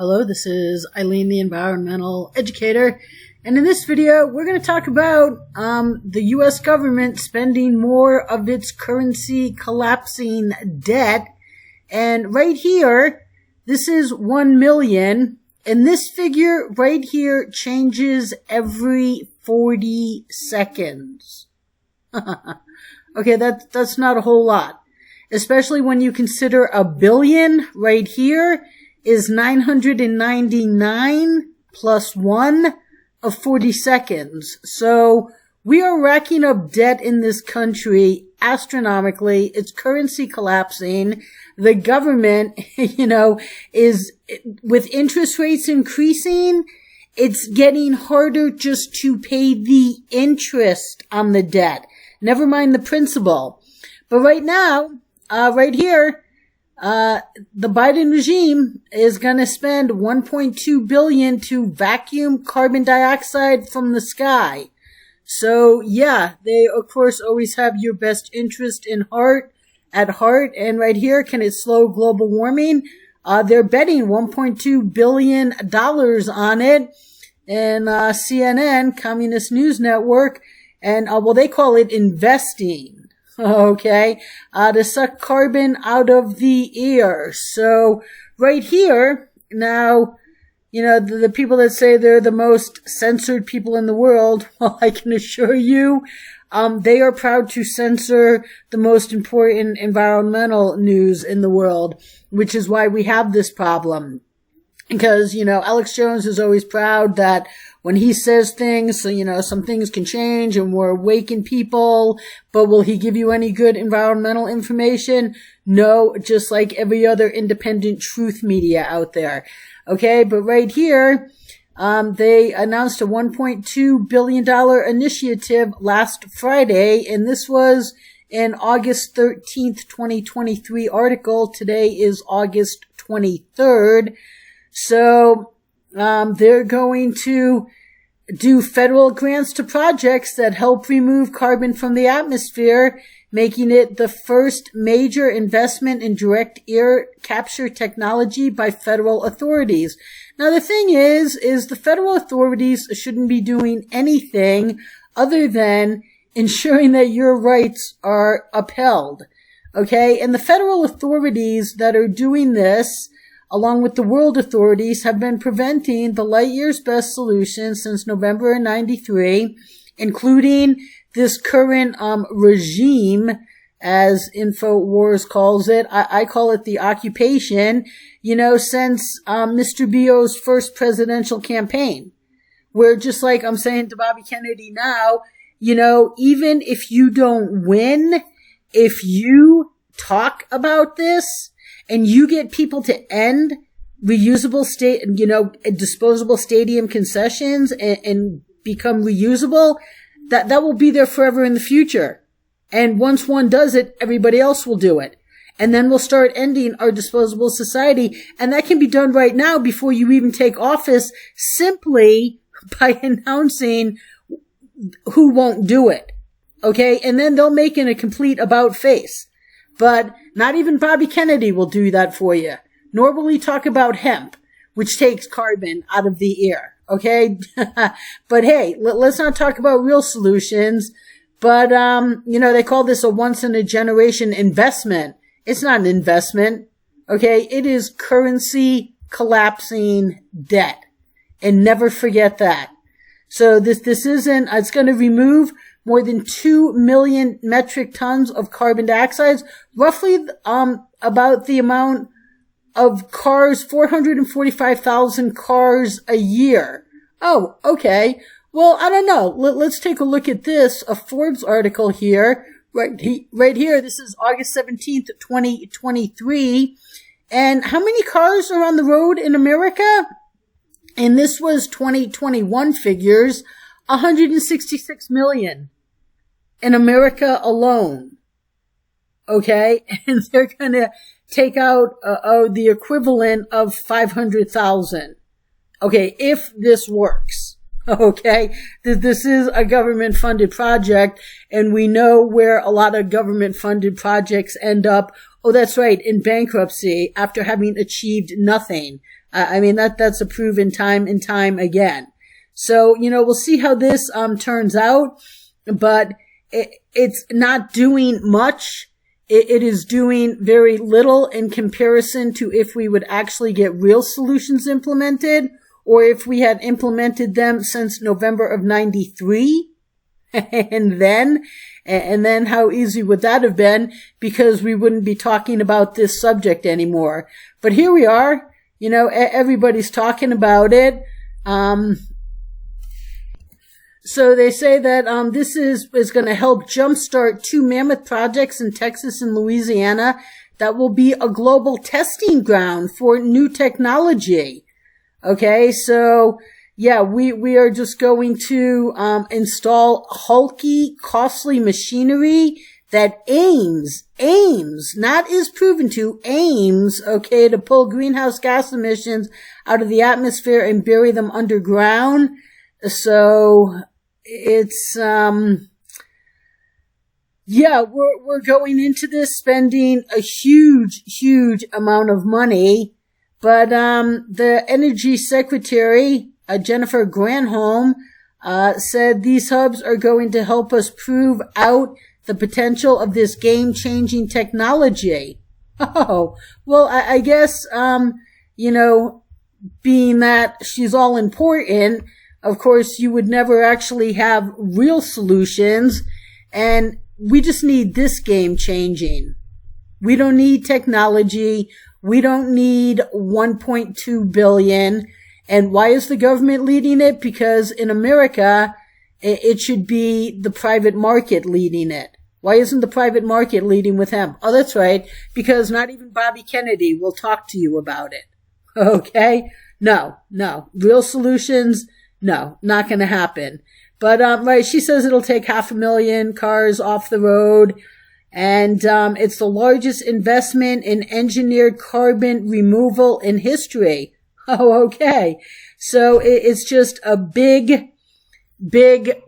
Hello, this is Eileen, the environmental educator, and in this video we're going to talk about the U.S. government spending more of its currency collapsing debt. And right here, this is 1 million, and this figure right here changes every 40 seconds. Okay, that's not a whole lot, especially when you consider a billion right here is 999 plus 1 of 40 seconds. So we are racking up debt in this country astronomically. Its currency collapsing. The government, is with interest rates increasing, it's getting harder just to pay the interest on the debt. Never mind the principal. But right now, right here, the Biden regime is going to spend $1.2 billion to vacuum carbon dioxide from the sky. So yeah, they of course always have your best interest at heart. And right here, can it slow global warming? They're betting $1.2 billion on it. And CNN, Communist News Network, and they call it investing. Okay, to suck carbon out of the air. So right here, now, the people that say they're the most censored people in the world, well, I can assure you, they are proud to censor the most important environmental news in the world, which is why we have this problem. Because, Alex Jones is always proud that when he says things, some things can change and we're awakening people, but will he give you any good environmental information? No, just like every other independent truth media out there. Okay, but right here, they announced a $1.2 billion initiative last Friday, and this was an August 13th, 2023 article. Today is August 23rd. So, they're going to do federal grants to projects that help remove carbon from the atmosphere, making it the first major investment in direct air capture technology by federal authorities. Now, the thing is the federal authorities shouldn't be doing anything other than ensuring that your rights are upheld. Okay? And the federal authorities that are doing this, along with the world authorities, have been preventing the light years best solution since November of 93, including this current regime, as InfoWars calls it. I call it the occupation, since Mr. Bio's first presidential campaign, where, just like I'm saying to Bobby Kennedy now, even if you don't win, if you talk about this, and you get people to end disposable stadium concessions and become reusable, that will be there forever in the future. And once one does it, everybody else will do it. And then we'll start ending our disposable society. And that can be done right now before you even take office, simply by announcing who won't do it. Okay? And then they'll make it a complete about face. But not even Bobby Kennedy will do that for you. Nor will he talk about hemp, which takes carbon out of the air. Okay? But hey, let's not talk about real solutions. But, they call this a once in a generation investment. It's not an investment. Okay? It is currency collapsing debt. And never forget that. So this isn't, it's going to remove more than 2 million metric tons of carbon dioxide, roughly about the amount of cars, 445,000 cars a year. Oh, okay. Well, I don't know. Let's take a look at this, a Forbes article here, right here. This is August 17th, 2023. And how many cars are on the road in America? And this was 2021 figures. 166 million in America alone. Okay? And they're going to take out the equivalent of 500,000. Okay, if this works. Okay? This is a government-funded project, and we know where a lot of government-funded projects end up. Oh, that's right, in bankruptcy after having achieved nothing. I mean, that's a proven time and time again. So, we'll see how this turns out, but it's not doing much. It is doing very little in comparison to if we would actually get real solutions implemented, or if we had implemented them since November of 93. And then how easy would that have been? Because we wouldn't be talking about this subject anymore. But here we are, everybody's talking about it. So they say that this is going to help jumpstart 2 mammoth projects in Texas and Louisiana that will be a global testing ground for new technology. Okay, so yeah, we are just going to install hulky, costly machinery that aims, not is proven to, aims, okay, to pull greenhouse gas emissions out of the atmosphere and bury them underground. So it's, we're going into this spending a huge amount of money. But, the energy secretary, Jennifer Granholm, said these hubs are going to help us prove out the potential of this game-changing technology. Oh, well, I guess, being that she's all important, of course, you would never actually have real solutions, and we just need this game changing. We don't need technology. We don't need 1.2 billion. And why is the government leading it? Because in America, it should be the private market leading it. Why isn't the private market leading with him? Oh, that's right. Because not even Bobby Kennedy will talk to you about it. Okay? No. Real solutions? No, not going to happen. But, right, she says it'll take 500,000 cars off the road. And, it's the largest investment in engineered carbon removal in history. Oh, okay. So it's just a big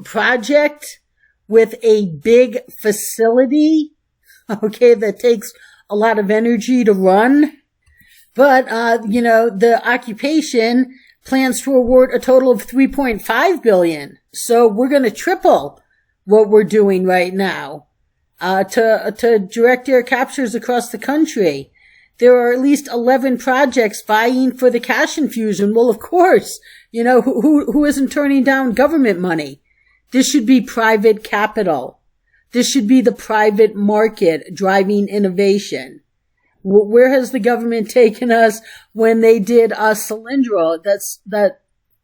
project with a big facility. Okay. That takes a lot of energy to run. But, the occupation plans to award a total of 3.5 billion. So we're going to triple what we're doing right now, to direct air captures across the country. There are at least 11 projects vying for the cash infusion. Well, of course, who isn't turning down government money? This should be private capital. This should be the private market driving innovation. Where has the government taken us when they did Solyndra, that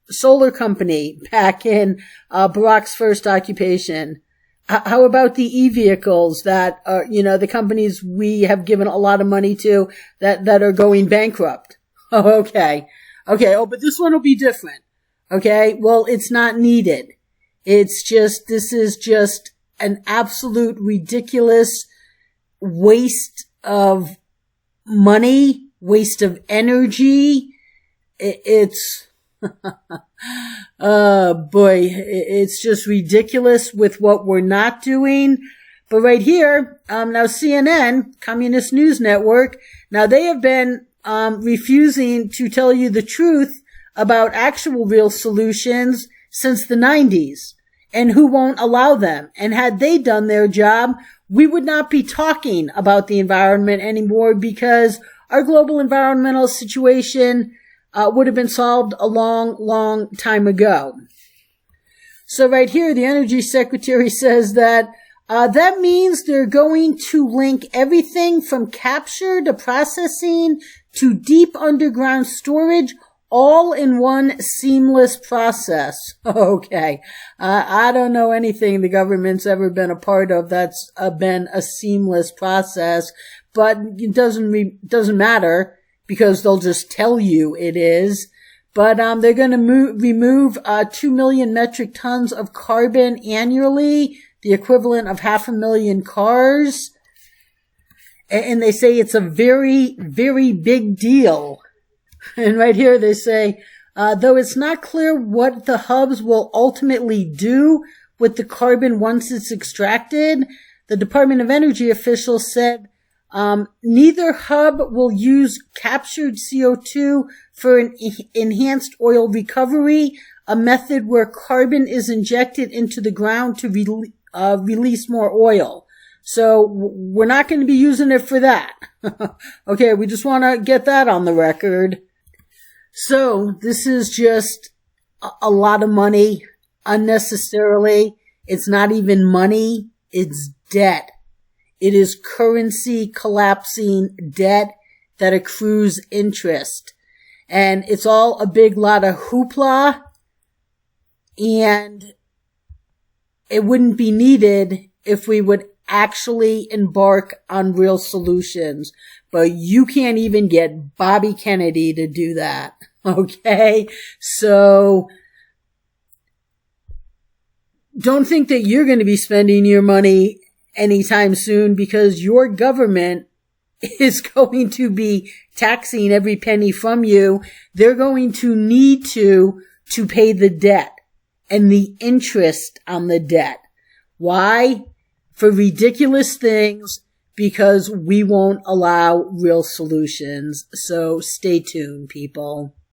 solar company back in Barack's first occupation? How about the e-vehicles that are, the companies we have given a lot of money to that are going bankrupt? Oh, okay. Oh, but this one will be different. Okay. Well, it's not needed. This is just an absolute ridiculous waste of money, waste of energy. It's, oh boy, it's just ridiculous with what we're not doing. But right here, now CNN, Communist News Network, now they have been, refusing to tell you the truth about actual real solutions since the 90s. And who won't allow them? And had they done their job, we would not be talking about the environment anymore, because our global environmental situation would have been solved a long time ago. So right here, the Energy Secretary says that that means they're going to link everything from capture to processing to deep underground storage, all in one seamless process. Okay. I don't know anything the government's ever been a part of that's been a seamless process, but it doesn't matter, because they'll just tell you it is. But they're going to remove 2 million metric tons of carbon annually, the equivalent of 500,000 cars. And they say it's a very big deal. And right here they say, though it's not clear what the hubs will ultimately do with the carbon once it's extracted, the Department of Energy officials said Neither hub will use captured CO2 for an enhanced oil recovery, a method where carbon is injected into the ground to release more oil. So we're not going to be using it for that. Okay, we just want to get that on the record. So this is just a lot of money unnecessarily. It's not even money, it's debt. It is currency collapsing debt that accrues interest. And it's all a big lot of hoopla, and it wouldn't be needed if we would actually embark on real solutions. But you can't even get Bobby Kennedy to do that. Okay? So don't think that you're going to be spending your money anytime soon, because your government is going to be taxing every penny from you. They're going to need to pay the debt and the interest on the debt. Why? For ridiculous things, because we won't allow real solutions. So stay tuned, people.